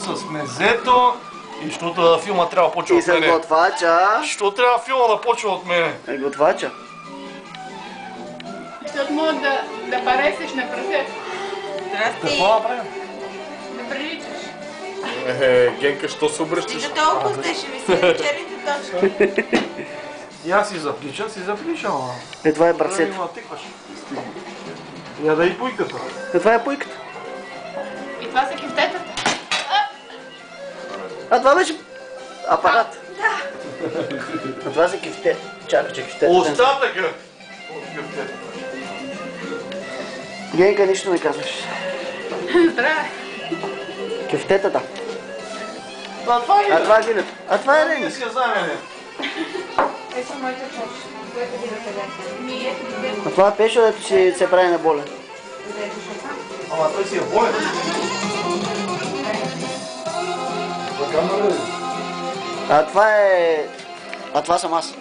с мезето и защото филма трябва да почва И от с мене. готвача. Що трябва филма да почва от мене? Готвача. Защото мога да паресеш на прасето. Какво направим? Да приличаш. Генка, що се обръщаш? Стига толкова сте, ще ви се черните точки. И аз си заплича, ама. Това е прасето. Трябва да тикваш. Я да и пуйката. Това е пуйката. И това са кифтетата. А това беше апарат. А това са кифте. Чакай, че кифте. Остатъка! Генка, нищо не казваш. Здраве. Кефтетата. А това е А това е винето. А това е Не рейн. си я знаем, Ето моята чош. Което ви разгледате. А това е пешо, дето си се прави на болен. Ама той си е болен. А това е... А това съм аз.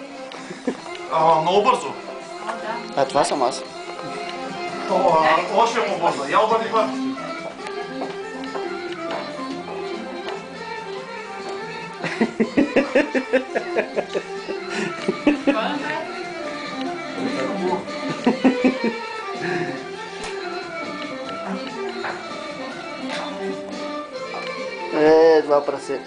Ама много бързо. А това съм аз. Още по-бързо. Я обърни пак. Това прасе.